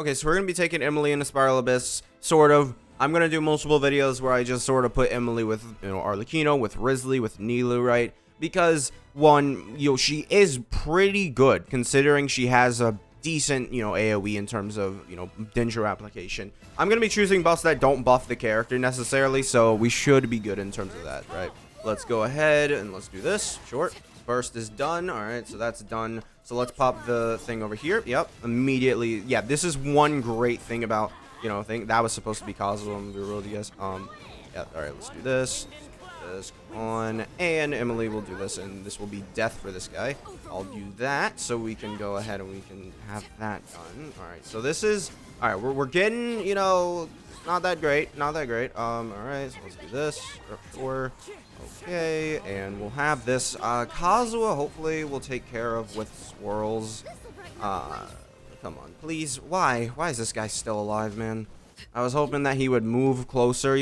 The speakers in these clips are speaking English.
Okay, so we're going to be taking Emilie into Spiral Abyss, sort of. I'm going to do multiple videos where I just sort of put Emilie with, Arlecchino, with Risley, with Nilou, right? Because, one, she is pretty good, considering she has a decent, AoE in terms of, Dendro application. I'm going to be choosing buffs that don't buff the character necessarily, so we should be good in terms of that, right? Let's go ahead and let's do this. Short. Burst is done. All right, so that's done. So let's pop the thing over here. Yep, immediately. Yeah, this is one great thing about, that was supposed to be Kazuo. I'm gonna be real with you guys. Yeah, all right, let's do this. Come on, and Emilie will do this, and this will be death for this guy. I'll do that, so we can go ahead and we can have that done. All right, so this is, all right, we're getting, not that great, not that great. All right, so let's do this. Sure. Okay, and we'll have this. Kazuo, hopefully, will take care of with swirls. Come on, please. Why is this guy still alive, man? I was hoping that he would move closer,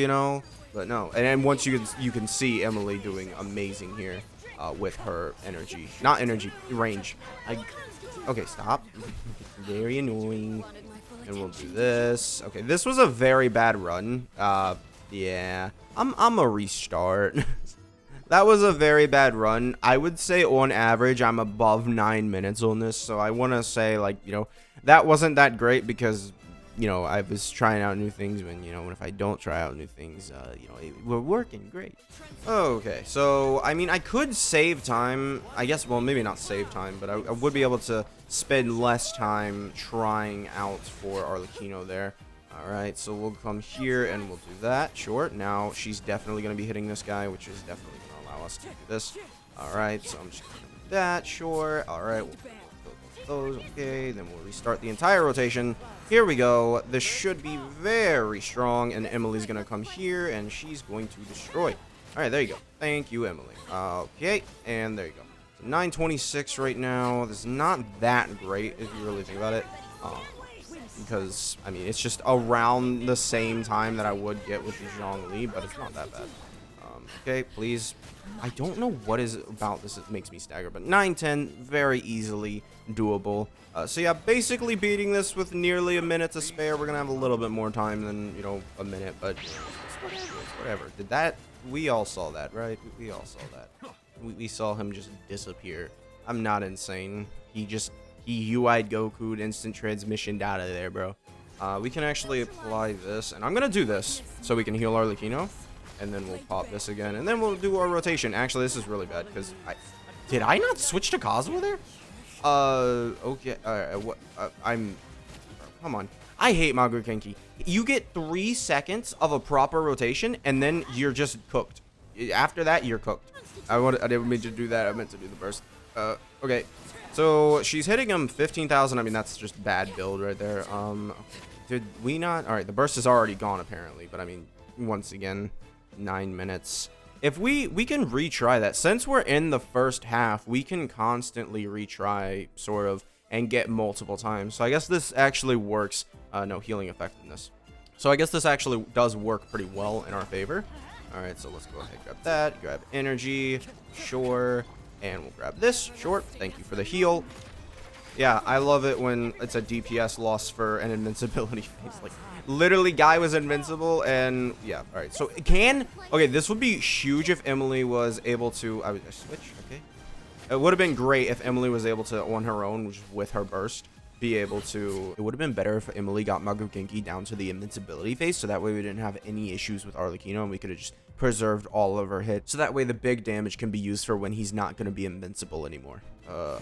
but no. And then once you can see Emilie doing amazing here with her energy, not energy, range. Okay, stop. Very annoying. And we'll do this. Okay, this was a very bad run. Yeah, I'm a restart. That was a very bad run. I would say on average I'm above 9 minutes on this, so I want to say, like, that wasn't that great because I was trying out new things when if I don't try out new things, we're working great. Okay, so I mean, I could save time, I guess. Well, maybe not save time, but I would be able to spend less time trying out for Arlecchino there. All right, so we'll come here and we'll do that. Sure. Now she's definitely going to be hitting this guy, which is definitely going to allow us to do this. All right, so I'm just going to do that. Sure. All right, we'll kill those. Okay, then we'll restart the entire rotation. Here we go. This should be very strong, and Emilie's going to come here, and she's going to destroy. All right, there you go. Thank you, Emilie. Okay, and there you go. So 926 right now. This is not that great if you really think about it. Because, I mean, it's just around the same time that I would get with the Zhongli, but it's not that bad. Okay, please. I don't know what is about this that makes me stagger, but 910, very easily doable. So yeah, basically beating this with nearly a minute to spare. We're going to have a little bit more time than, a minute, but whatever. Did that? We all saw that, right? We all saw that. We saw him just disappear. I'm not insane. He UI'd Goku'd instant transmission out of there, bro. We can actually apply this, and I'm gonna do this so we can heal Arlecchino, and then we'll pop this again, and then we'll do our rotation. Actually, this is really bad because did I not switch to Kazuo there? Okay. Come on. I hate Maguu Kenki. You get 3 seconds of a proper rotation, and then you're just cooked. After that, you're cooked. I didn't mean to do that. I meant to do the burst. Okay. So she's hitting him 15,000. I mean, that's just bad build right there. Did we not? All right, the burst is already gone apparently. But I mean, once again, 9 minutes. If we can retry that, since we're in the first half, we can constantly retry sort of and get multiple times. So I guess this actually works. No, healing effectiveness. So I guess this actually does work pretty well in our favor. All right, so let's go ahead and grab that. Grab energy. Sure. And we'll grab this. Short. Thank you for the heal. Yeah, I love it when it's a DPS loss for an invincibility phase. Like, literally, guy was invincible, and yeah. All right. So okay, this would be huge if Emilie was able to. I would switch. Okay. It would have been great if Emilie was able to, on her own, which is with her burst, be able to. It would have been better if Emilie got Maguu Kenki down to the invincibility phase, so that way we didn't have any issues with Arlecchino, and we could have just preserved all of her hits, so that way the big damage can be used for when he's not going to be invincible anymore. Yeah,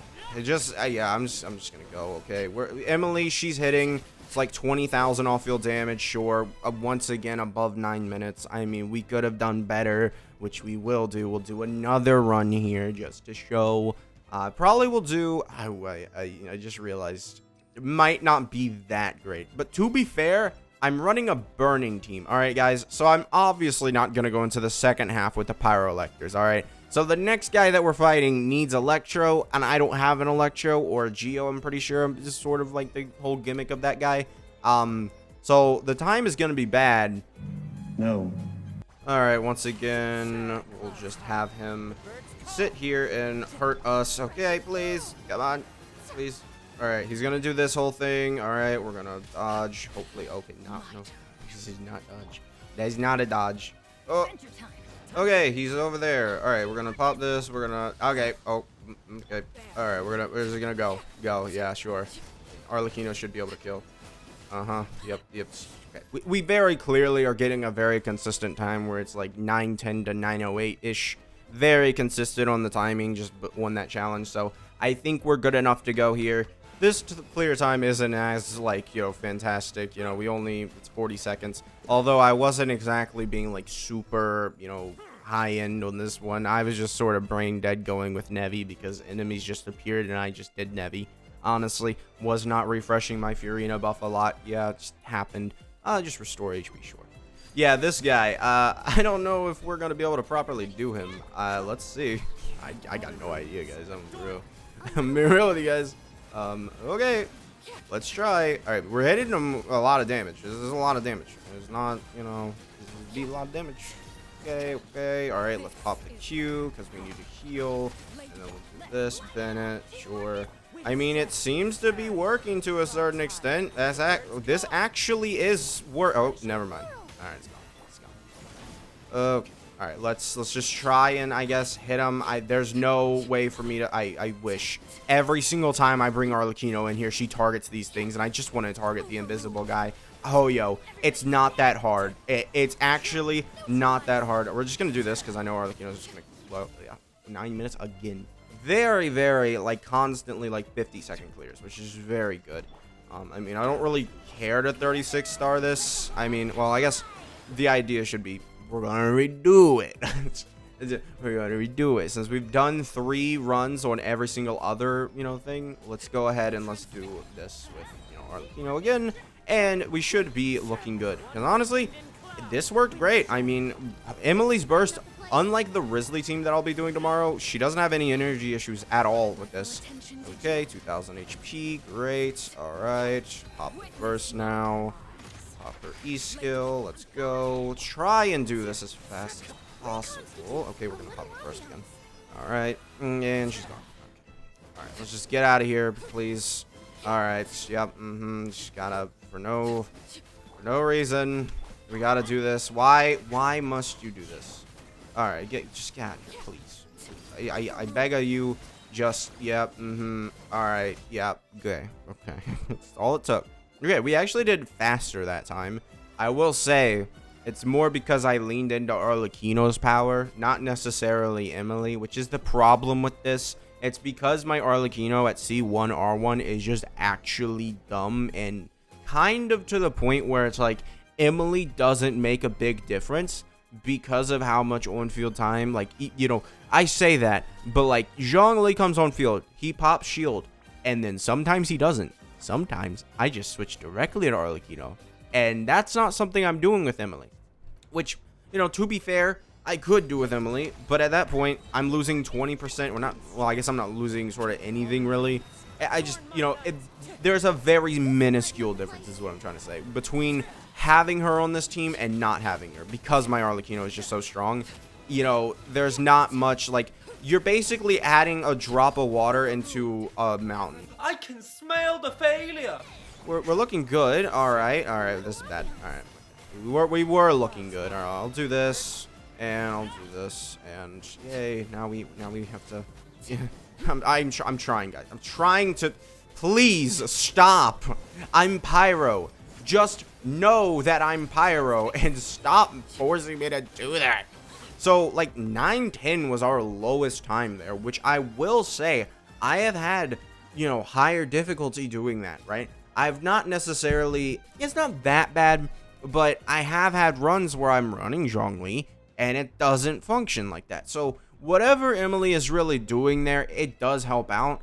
I'm just gonna go. Okay, Emilie, she's hitting, it's like 20,000 off-field damage. Sure, once again above 9 minutes. I mean, we could have done better, which we will do. We'll do another run here just to show. Probably will do. I just realized it might not be that great, but to be fair, I'm running a burning team. All right, guys. So I'm obviously not going to go into the second half with the Pyro Electors. All right. So the next guy that we're fighting needs Electro, and I don't have an Electro or a Geo, I'm pretty sure. I'm just sort of like the whole gimmick of that guy. So the time is going to be bad. No. All right. Once again, we'll just have him sit here and hurt us. Okay, please. Come on. Please. All right, he's gonna do this whole thing. All right, we're gonna dodge. Hopefully, okay, no, this is not dodge. That's not a dodge. Oh, okay, he's over there. All right, we're gonna pop this. We're gonna, okay, oh, okay. All right, where's it gonna go? Go, yeah, sure. Arlecchino should be able to kill. Yep. Okay. We very clearly are getting a very consistent time where it's like 9:10 to 9:08-ish. Very consistent on the timing, just won that challenge. So I think we're good enough to go here. This clear time isn't as, like, you know, fantastic. You know, it's 40 seconds. Although I wasn't exactly being, like, super, you know, high end on this one. I was just sort of brain dead going with Nevi because enemies just appeared and I just did Nevi. Honestly, was not refreshing my Furina buff a lot. Yeah, it just happened. Just restore HP, sure. Yeah, this guy, I don't know if we're gonna be able to properly do him. Let's see. I got no idea, guys. I'm real. I'm real with you guys. Okay. Let's try. Alright, we're hitting him a lot of damage. This is a lot of damage. It's not, you know, this would be a lot of damage. Okay. Alright, let's pop the Q, because we need to heal. And then we'll do this, Bennett, sure. I mean, it seems to be working to a certain extent. This actually is oh, never mind. All right, it's gone. Okay. All right, let's just try and, I guess, hit him. There's no way for me to. I wish every single time I bring Arlecchino in here, she targets these things, and I just want to target the invisible guy. Oh, yo, it's not that hard. It's actually not that hard. We're just gonna do this because I know Arlecchino's just gonna. Well, yeah, 9 minutes again. Very, very, like, constantly, like, 50-second clears, which is very good. I mean, I don't really care to 36 star this. I mean, well, I guess the idea should be we're gonna redo it. We're gonna redo it. Since we've done 3 runs on every single other, you know, thing, let's go ahead and let's do this with, you know, Arlecchino again, and we should be looking good. Because honestly, this worked great. I mean, Emilie's burst, unlike the Risley team that I'll be doing tomorrow, she doesn't have any energy issues at all with this. Okay, 2000 HP, great. All right, pop the burst now. Pop her E skill. Let's go. Try and do this as fast as possible. Okay, we're gonna pop the burst again. All right, and she's gone. Okay. All right, let's just get out of here, please. All right, yep. Just gotta for no reason. We gotta do this. Why must you do this? All right, just get out of here, please. I beg of you. Just yep. All right. Yep. Okay. That's all it took. Okay, we actually did faster that time. I will say it's more because I leaned into Arlecchino's power, not necessarily Emilie, which is the problem with this. It's because my Arlecchino at C1 R1 is just actually dumb and kind of to the point where it's like Emilie doesn't make a big difference because of how much on-field time, like, you know, I say that, but like Zhongli comes on field, he pops shield, and then sometimes he doesn't. Sometimes I just switch directly to Arlecchino, and that's not something I'm doing with Emilie, which, you know, to be fair, I could do with Emilie, but at that point I'm losing 20%, or not, well, I guess I'm not losing sort of anything really. I just, you know, there's a very minuscule difference is what I'm trying to say between having her on this team and not having her, because my Arlecchino is just so strong. You know, there's not much, like, you're basically adding a drop of water into a mountain. I can smell the failure. We're looking good. All right, this is bad. All right, we were looking good. All right, I'll do this and I'll do this, and yay, now we have to. Yeah, I'm trying, guys. I'm trying to. Please stop. I'm Pyro. Just know that I'm Pyro and stop forcing me to do that. So, like, 9:10 was our lowest time there, which I will say I have had, you know, higher difficulty doing that, right? I've not necessarily, it's not that bad, but I have had runs where I'm running Zhongli and it doesn't function like that. So whatever Emilie is really doing there, it does help out.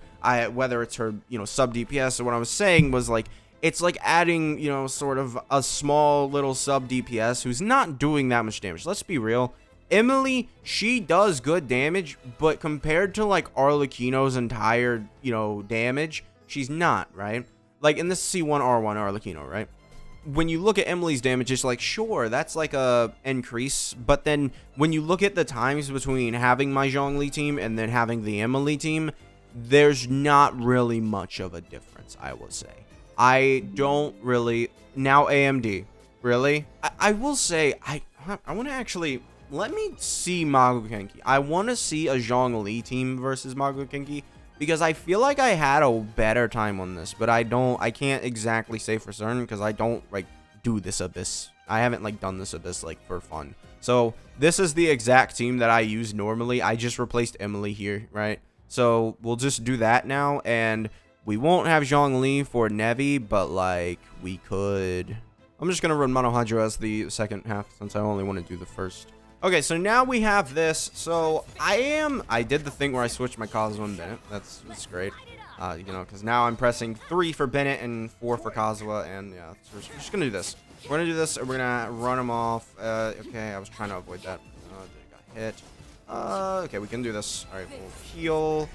Whether it's her, you know, sub DPS, or what I was saying was like, it's like adding, you know, sort of a small little sub DPS who's not doing that much damage. Let's be real. Emilie, she does good damage, but compared to like Arlecchino's entire, you know, damage, she's not, right? Like in this C1 R1 Arlecchino, right? When you look at Emilie's damage, it's like, sure, that's like a increase, but then when you look at the times between having my Zhongli team and then having the Emilie team, there's not really much of a difference, I will say. I don't really... Now AMD. Really? I will say, I want to actually... Let me see Maguu Kenki. I want to see a Zhongli team versus Maguu Kenki, because I feel like I had a better time on this, but I can't exactly say for certain, because I don't, like, do this Abyss. I haven't, like, done this Abyss, like, for fun. So, this is the exact team that I use normally. I just replaced Emilie here, right? So, we'll just do that now, and we won't have Zhongli for Nevi, but, like, we could... I'm just going to run Monohydro as the second half, since I only want to do the first. Okay, so now we have this. So I did the thing where I switched my Kazuha and Bennett. That's great. You know, because now I'm pressing 3 for Bennett and 4 for Kazuha, and yeah, so we're just gonna do this. We're gonna do this, and we're gonna run him off. Okay, I was trying to avoid that. Got hit. Okay, we can do this. All right, we'll heal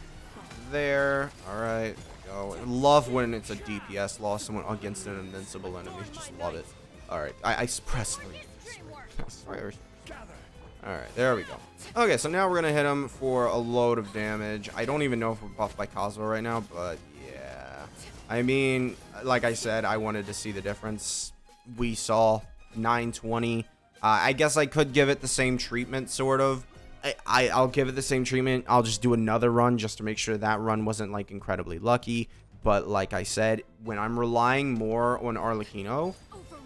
there. All right, there we go. I love when it's a DPS loss, someone against an invincible enemy. Just love it. All right, I pressed 3. I swear. Alright, there we go. Okay, so now we're going to hit him for a load of damage. I don't even know if we're buffed by Kazuha right now, but yeah. I mean, like I said, I wanted to see the difference. We saw 920. I guess I could give it the same treatment, sort of. I'll give it the same treatment. I'll just do another run just to make sure that run wasn't, like, incredibly lucky. But like I said, when I'm relying more on Arlecchino,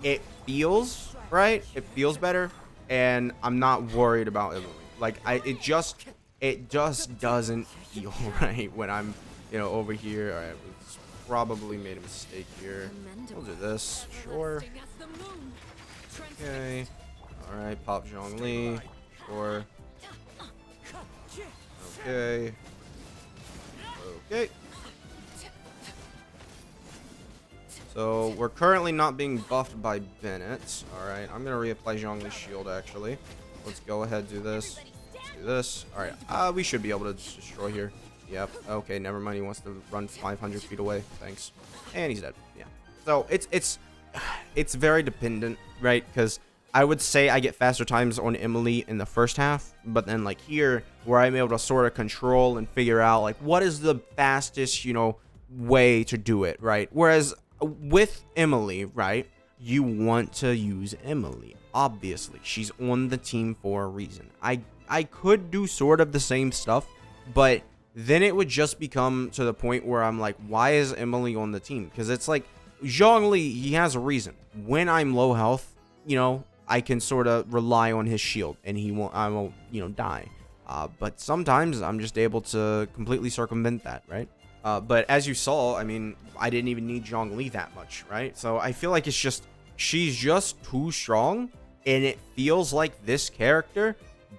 it feels, right? It feels better. And I'm not worried about Emilie. Like, it just doesn't feel right when I'm, you know, over here. All right, we probably made a mistake here. We'll do this, sure. Okay. All right, pop Zhongli, sure. Okay. Okay. So, we're currently not being buffed by Bennett. Alright, I'm going to reapply Zhongli's shield, actually. Let's go ahead, do this. Let's do this. Alright, we should be able to destroy here. Yep. Okay, never mind. He wants to run 500 feet away. Thanks. And he's dead. Yeah. So, it's very dependent, right? Because I would say I get faster times on Emilie in the first half. But then, like, here, where I'm able to sort of control and figure out, like, what is the fastest, you know, way to do it, right? Whereas... with Emilie, right, you want to use Emilie. Obviously, she's on the team for a reason. I could do sort of the same stuff, but then it would just become to the point where I'm like, why is Emilie on the team? Because it's like, Zhongli, he has a reason. When I'm low health, you know, I can sort of rely on his shield, and I won't, you know, die. But sometimes I'm just able to completely circumvent that, right? But as you saw, I mean, I didn't even need Zhongli that much, right? So I feel like she's just too strong, and it feels like this character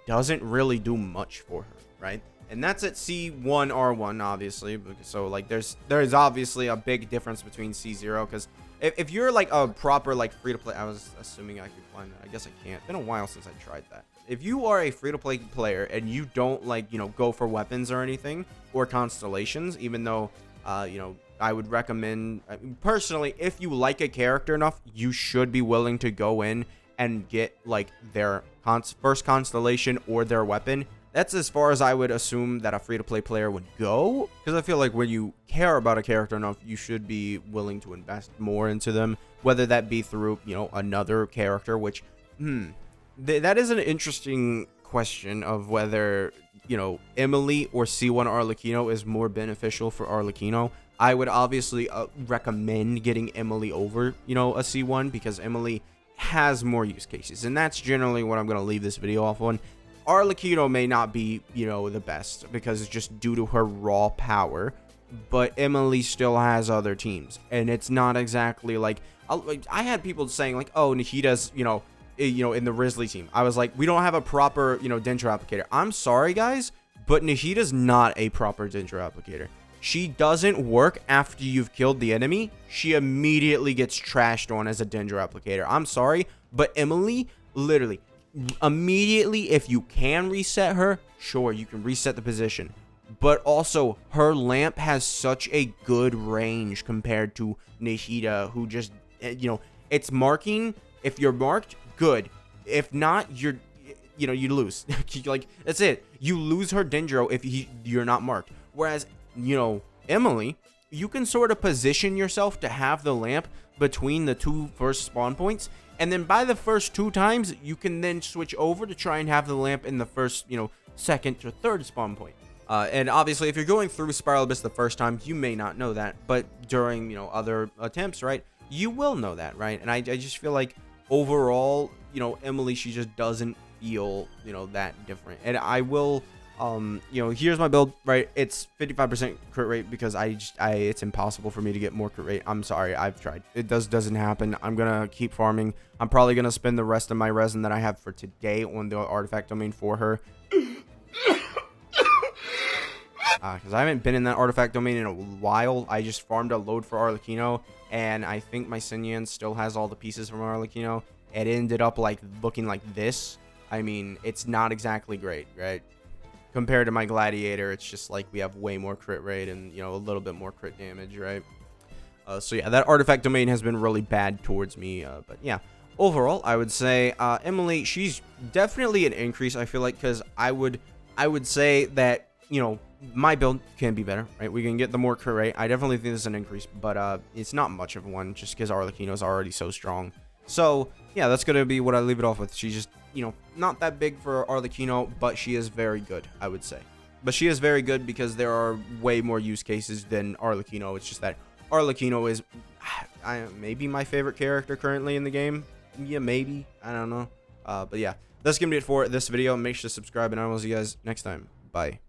doesn't really do much for her, right? And that's at C1 R1, obviously. So, like, there's obviously a big difference between C0, because if you're, like, a proper, like, free-to-play... I was assuming I could climb that. I guess I can't. It's been a while since I tried that. If you are a free-to-play player and you don't, like, you know, go for weapons or anything, or constellations, even though, you know, I would recommend... personally, if you like a character enough, you should be willing to go in and get, like, their first constellation or their weapon. That's as far as I would assume that a free-to-play player would go, because I feel like when you care about a character enough, you should be willing to invest more into them, whether that be through, you know, another character, which, that is an interesting question of whether, you know, Emilie or C1 Arlecchino is more beneficial for Arlecchino. I would obviously recommend getting Emilie over, you know, a C1, because Emilie has more use cases, and that's generally what I'm going to leave this video off on. Arlecchino may not be, you know, the best because it's just due to her raw power, but Emilie still has other teams, and it's not exactly like I had people saying like, oh, Nahida's, you know, in the Risley team. I was like, we don't have a proper, you know, Dendro applicator. I'm sorry, guys, but Nahida's not a proper Dendro applicator. She doesn't work after you've killed the enemy. She immediately gets trashed on as a Dendro applicator. I'm sorry, but Emilie, literally, immediately, if you can reset her, sure, you can reset the position. But also, her lamp has such a good range compared to Nahida, who just, you know, it's marking. If you're marked, good. If not, you know, you lose. Like, that's it. You lose her Dendro if you're not marked. Whereas Emilie, you can sort of position yourself to have the lamp between the 2 first spawn points, and then by the first 2 times, you can then switch over to try and have the lamp in the first, second or third spawn point. And obviously, if you're going through Spiral Abyss the first time, you may not know that, but during, other attempts, right, you will know that, right? And I just feel like overall, Emilie, she just doesn't feel, that different. And I will, here's my build, right? It's 55% crit rate because it's impossible for me to get more crit rate. I'm sorry, I've tried. It doesn't happen. I'm gonna keep farming. I'm probably gonna spend the rest of my resin that I have for today on the artifact domain for her. Because I haven't been in that artifact domain in a while. I just farmed a load for Arlecchino, and I think my Sinyan still has all the pieces from Arlecchino. It ended up looking like this. I mean, it's not exactly great, right? Compared to my Gladiator, it's just like we have way more crit rate and, a little bit more crit damage, right? So yeah, that artifact domain has been really bad towards me, but yeah. Overall, I would say Emilie, she's definitely an increase, I feel like, because I would say that, my build can be better, right? We can get the more crit rate. I definitely think this is an increase, but it's not much of one just because Arlecchino is already so strong. So yeah, that's gonna be what I leave it off with. She's just, not that big for Arlecchino, but she is very good, I would say. But she is very good because there are way more use cases than Arlecchino. It's just that Arlecchino is maybe my favorite character currently in the game. Yeah, maybe. I don't know. But yeah, that's gonna be it for this video. Make sure to subscribe, and I will see you guys next time. Bye.